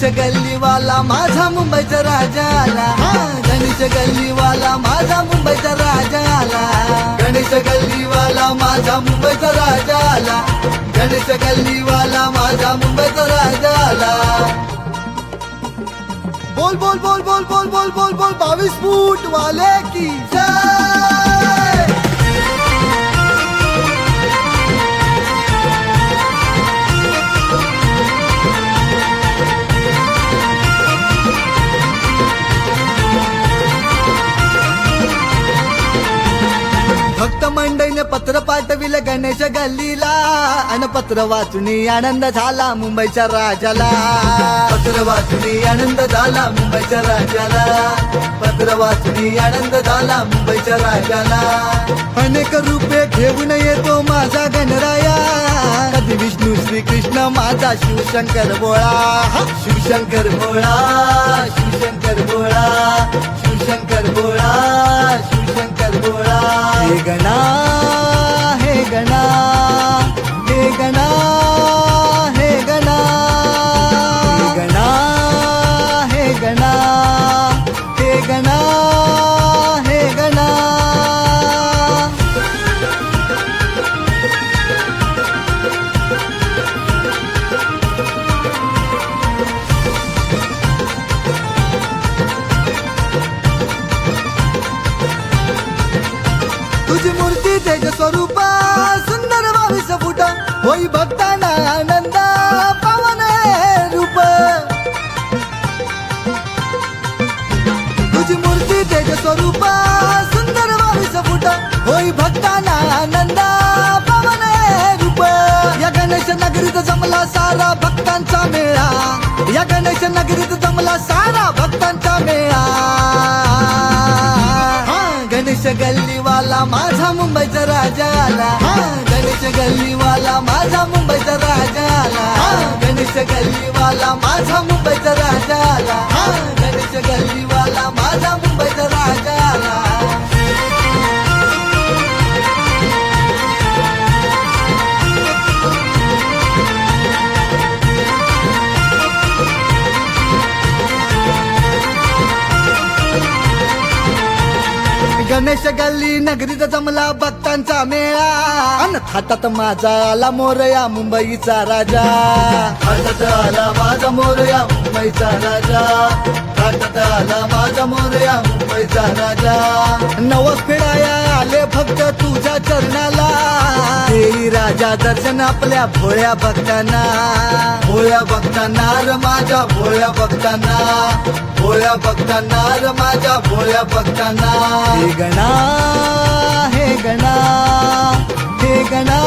गल्लीवाला माझा मुंबईचा राजा आला. गणेश गल्लीवाला माझा मुंबईचा राजा आला. गणेश गल्लीवाला माझा मुंबईचा राजा आला. गणेश गल्लीवाला माझा मुंबईचा राजा आला. बोल बोल बोल बोल बोल बोल बोल बोल 22 फूट वाले की जय. भक्त मंडळीने पत्र पाठविले गणेश गल्लीला. अन पत्र वाचूनी आनंद झाला मुंबईच्या राजाला. पत्र वाचूनी आनंद झाला मुंबईच्या राजाला. पत्र वाचूनी आनंद झाला मुंबईच्या राजाला. अनेक रूपे घेऊन येतो माझा गणराया. कधी विष्णू श्रीकृष्ण माझा शिवशंकर भोळा. शिवशंकर भोळा. शिवशंकर भोळा. शिवशंकर भोळा. शिवशंकर भोळा. हे गणा. हे गणा. हे गणा. हे गणा. हे गणा. हे गणा. हे गणा. हे गणा. तुझी मूर्ती तेज स्वरूप सुंदर 22 फूट. होई भक्तांना आनंद पावन हे रूप. तुझी मूर्ती तेज स्वरूप सुंदर 22 फूट. होई भक्तांना आनंद पावन हे रूप. या गणेश नगरीत जमला सारा भक्तांचा मेळा. या गणेश नगरीत जमला सारा भक्तांचा मेळा. गणेश गल्लीवाला माझा मुंबईचा राजा आला. गणेश गल्लीवाला माझा मुंबईचा राजा आला. गणेश गल्लीवाला माझा मुंबईचा राजा आला. गणेश गल्लीवाला माझा मुंबईचा राजा आला. गणेश गल्ली नगरीत जमला भक्तांचा मेळा. अन थाटात माझा आला मोरया मुंबईचा राजा. थाटात आला माझा मोरया मुंबईचा राजा. थाटात आला माझा मोरया मुंबईचा राजा. नवस फेडाया आले भक्त तुझ्या चरणाला. देई राजा दर्शन आपल्या भोळ्या भक्तांना. भोळ्या भक्तांना र माझ्या भोळ्या भक्तांना. भोळ्या भक्तांना र माझ्या भोळ्या भक्तांना. हे गणा. हे गणा. हे गणा.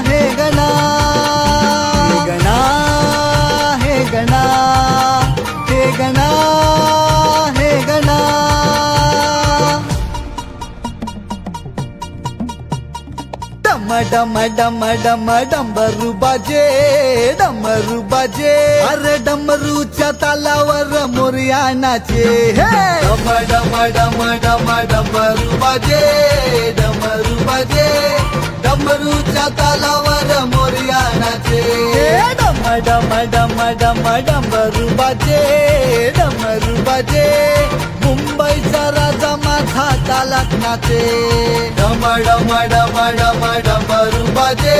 हे गणा. हे गणा. हे गणा. हे गणा. हे गणा. डम डम डम डंबरू बाजे. डमरू बाजे. अरे डमरूच्या तालावर मोरया नाचे. डम डम डम डम डमरू बाजे. डमरू बाजे. डमरूच्या तालावर मोरया नाचे. डम डम डम डम डमरू बाजे. डमरू बाजे. मुंबईचा राजा माझा तालात नाचे. डम डम डम डम डमरू बाजे.